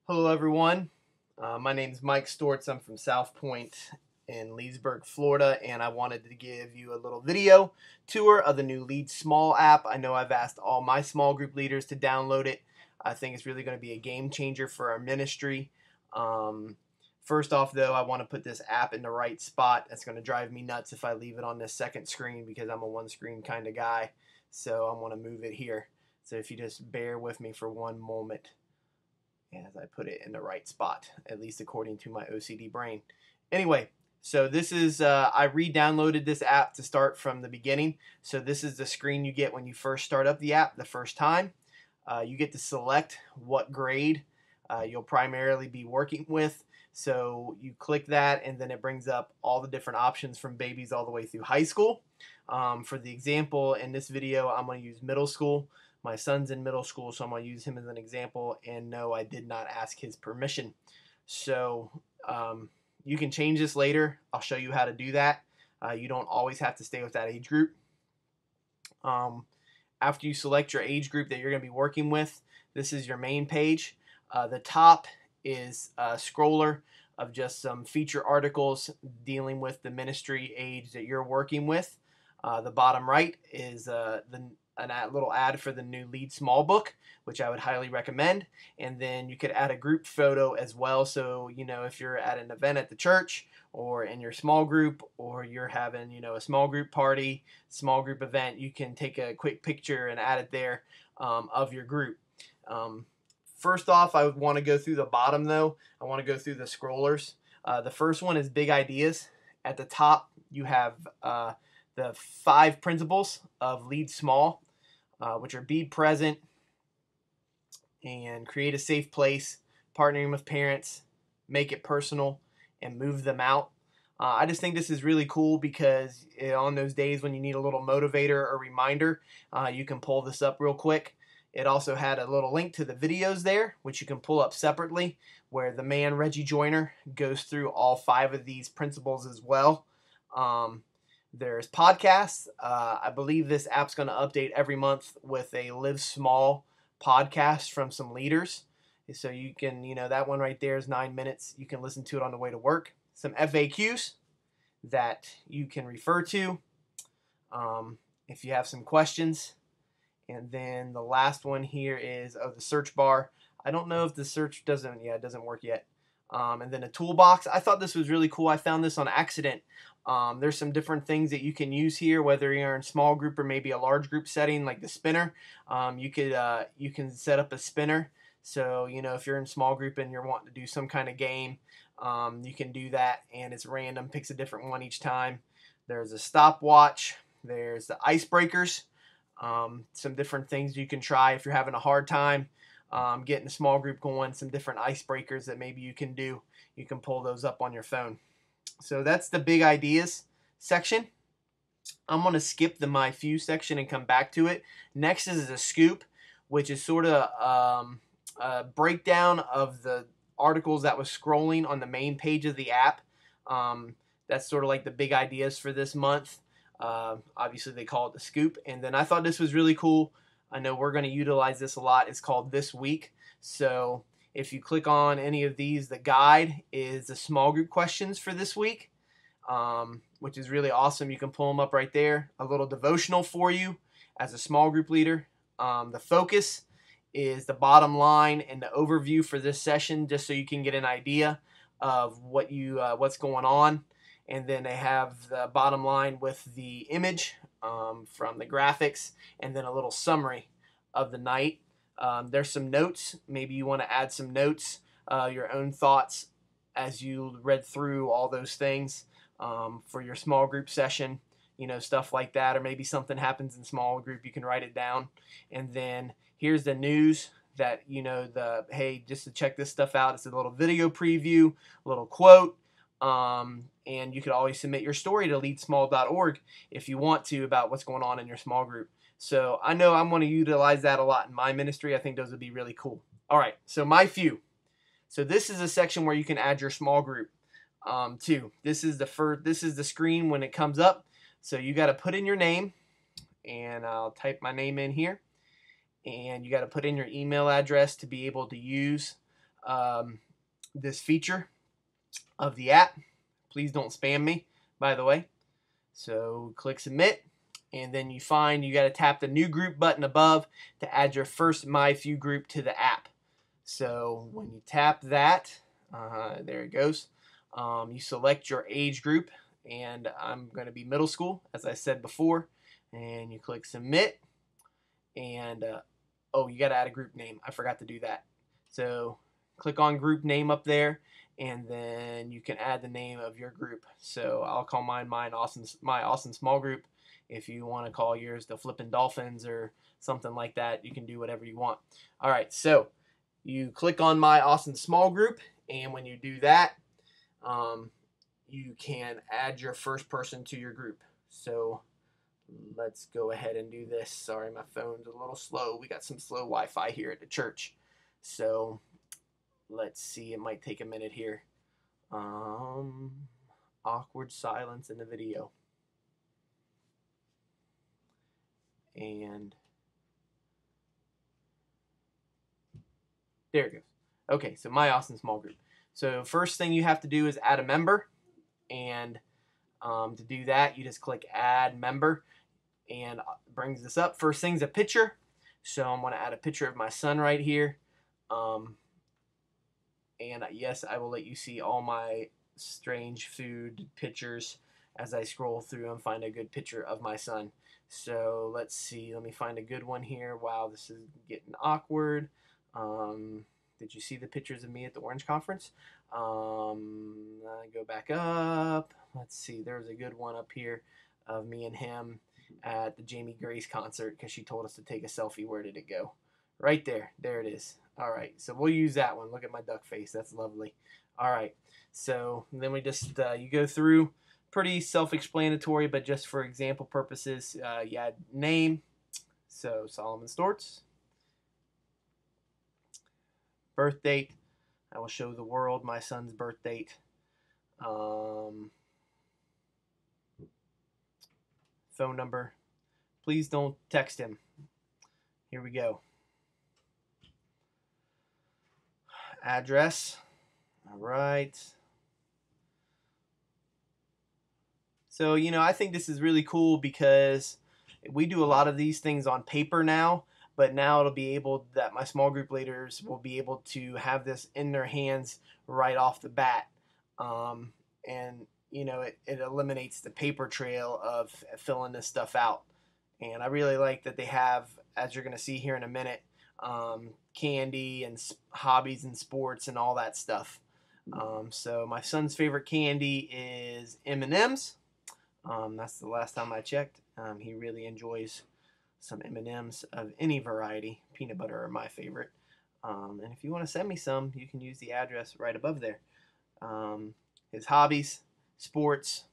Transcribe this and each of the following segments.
Hello, everyone. My name is Mike Stortz. I'm from South Point in Leesburg, Florida, and I wanted to give you a little video tour of the new Lead Small app. I know I've asked all my small group leaders to download it. I think it's really going to be a game changer for our ministry. First off, though, I want to put this app in the right spot. That's going to drive me nuts if I leave it on this second screen because I'm a one-screen kind of guy. So I want to move it here. So if you just bear with me for one moment as I put it in the right spot, at least according to my OCD brain. Anyway, so this is, I re-downloaded this app to start from the beginning. So this is the screen you get when you first start up the app the first time. You get to select what grade you'll primarily be working with. So you click that and then it brings up all the different options from babies all the way through high school. For the example in this video, I'm going to use middle school. My son's in middle school, so I'm going to use him as an example. And no, I did not ask his permission. So you can change this later. I'll show you how to do that. You don't always have to stay with that age group. After you select your age group that you're going to be working with, this is your main page. The top is a scroller of just some feature articles dealing with the ministry age that you're working with. The bottom right is a little ad for the new Lead Small book, which I would highly recommend. And then you could add a group photo as well. So, if you're at an event at the church or in your small group, or you're having, a small group party, small group event, you can take a quick picture and add it there of your group. First off, I would want to go through the bottom though. I want to go through the scrollers. The first one is Big Ideas. At the top, you have the 5 principles of Lead Small, which are be present and create a safe place, partnering with parents, make it personal, and move them out. I just think this is really cool because on those days when you need a little motivator or reminder, you can pull this up real quick. It also had a little link to the videos there, which you can pull up separately, where the man Reggie Joiner goes through all 5 of these principles as well. There's podcasts. I believe this app's going to update every month with a Live Small podcast from some leaders. So you can, that one right there is 9 minutes. You can listen to it on the way to work. Some FAQs that you can refer to if you have some questions. And then the last one here is the search bar. I don't know if the search it doesn't work yet. And then a toolbox. I thought this was really cool. I found this on accident. There's some different things that you can use here, whether you're in small group or maybe a large group setting, like the spinner. You can set up a spinner. So if you're in small group and you're wanting to do some kind of game, you can do that, and it's random, picks a different one each time. There's a stopwatch. There's the icebreakers. Some different things you can try if you're having a hard time getting a small group going. Some different icebreakers that maybe you can do. You can pull those up on your phone. So that's the Big Ideas section. I'm going to skip the My Few section and come back to it. Next is a scoop, which is sort of a breakdown of the articles that was scrolling on the main page of the app. That's sort of like the big ideas for this month. Obviously, they call it the scoop. And then I thought this was really cool. I know we're going to utilize this a lot. It's called This Week. So if you click on any of these, the guide is the small group questions for this week, which is really awesome. You can pull them up right there. A little devotional for you as a small group leader. The focus is the bottom line and the overview for this session, just so you can get an idea of what's going on. And then they have the bottom line with the image from the graphics, and then a little summary of the night. There's some notes. Maybe you want to add some notes, your own thoughts as you read through all those things for your small group session, stuff like that. Or maybe something happens in small group, you can write it down. And then here's the news that, hey, just to check this stuff out. It's a little video preview, a little quote. And you could always submit your story to leadsmall.org if you want to about what's going on in your small group. So I know I'm going to utilize that a lot in my ministry. I think those would be really cool. All right, so My Few. So this is a section where you can add your small group too. This is the screen when it comes up. So you got to put in your name, and I'll type my name in here. And you got to put in your email address to be able to use this feature of the app. Please don't spam me, by the way. So click submit, and then you got to tap the new group button above to add your first MyFew group to the app. So when you tap that, there it goes. You select your age group, and I'm going to be middle school, as I said before. And you click submit, and oh, you got to add a group name. I forgot to do that. So click on group name up there, and then you can add the name of your group. So I'll call my Awesome Small Group. If you want to call yours the Flippin' Dolphins or something like that, you can do whatever you want. All right, so you click on My Awesome Small Group, and when you do that, you can add your first person to your group. So let's go ahead and do this. Sorry, my phone's a little slow. We got some slow Wi-Fi here at the church. So let's see, it might take a minute here. Awkward silence in the video. And there it goes. Okay, so My Awesome Small Group. So first thing you have to do is add a member. And to do that, you just click add member, and it brings this up. First thing's a picture. So I'm going to add a picture of my son right here. And yes, I will let you see all my strange food pictures as I scroll through and find a good picture of my son. So let's see. Let me find a good one here. Wow, this is getting awkward. Did you see the pictures of me at the Orange Conference? Go back up. Let's see. There's a good one up here of me and him at the Jamie Grace concert because she told us to take a selfie. Where did it go? Right there. There it is. All right, so we'll use that one. Look at my duck face. That's lovely. All right, so then we just, you go through, pretty self-explanatory, but just for example purposes, you add name, so Solomon Storts. Birth date, I will show the world my son's birth date. Phone number, please don't text him. Here we go. Address. All right. So, I think this is really cool because we do a lot of these things on paper now, but now it'll be able that my small group leaders will be able to have this in their hands right off the bat. And, it eliminates the paper trail of filling this stuff out. And I really like that they have, as you're going to see here in a minute, candy and hobbies and sports and all that stuff. So my son's favorite candy is M&M's. That's the last time I checked. He really enjoys some M&M's of any variety. Peanut butter are my favorite. And if you want to send me some, you can use the address right above there. His hobbies, sports.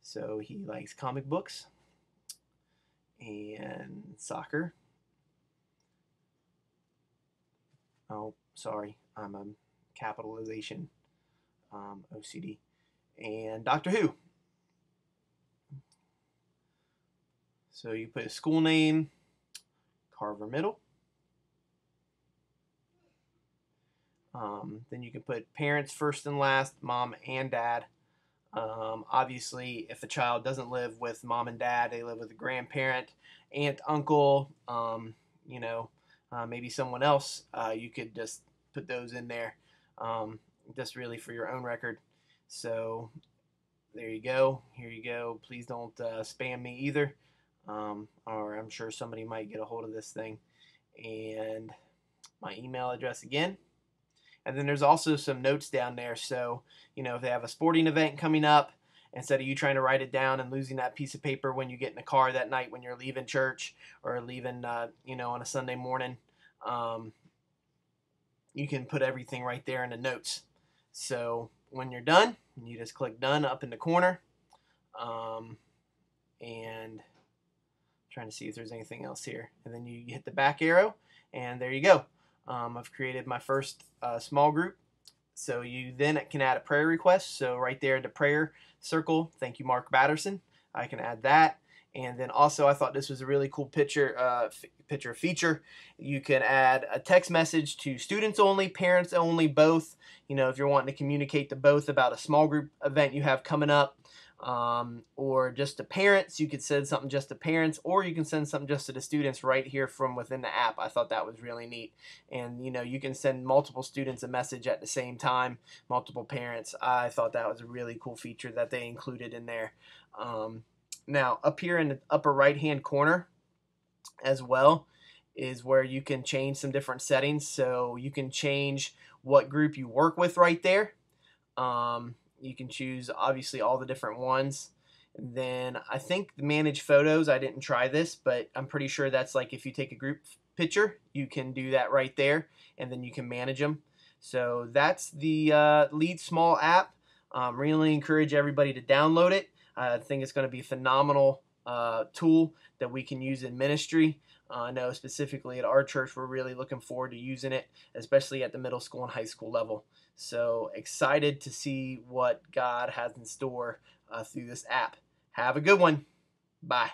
So he likes comic books and soccer. Oh, sorry, I'm a capitalization OCD. And Doctor Who. So you put a school name, Carver Middle. Then you can put parents first and last, mom and dad. Obviously, if the child doesn't live with mom and dad, they live with a grandparent, aunt, uncle, maybe someone else, you could just put those in there, just really for your own record. So there you go. Here you go. Please don't spam me either, or I'm sure somebody might get a hold of this thing. And my email address again. And then there's also some notes down there. So, if they have a sporting event coming up, instead of you trying to write it down and losing that piece of paper when you get in the car that night when you're leaving church or leaving, on a Sunday morning, you can put everything right there in the notes. So when you're done, you just click done up in the corner. And trying to see if there's anything else here. And then you hit the back arrow, and there you go. I've created my first small group. So you then can add a prayer request. So right there in the prayer circle, thank you, Mark Batterson. I can add that. And then also I thought this was a really cool picture picture feature. You can add a text message to students only, parents only, both. You know, if you're wanting to communicate to both about a small group event you have coming up, or just to parents, you could send something just to parents, or you can send something just to the students right here from within the app. I thought that was really neat. And you know, you can send multiple students a message at the same time, multiple parents. I thought that was a really cool feature that they included in there. Now up here in the upper right hand corner as well is where you can change some different settings. So you can change what group you work with right there. You can choose obviously all the different ones. And then I think the manage photos, I didn't try this, but I'm pretty sure that's like if you take a group picture, you can do that right there, and then you can manage them. So that's the Lead Small app. Really encourage everybody to download it. I think it's going to be a phenomenal tool that we can use in ministry. I know specifically at our church, we're really looking forward to using it, especially at the middle school and high school level. So excited to see what God has in store through this app. Have a good one. Bye.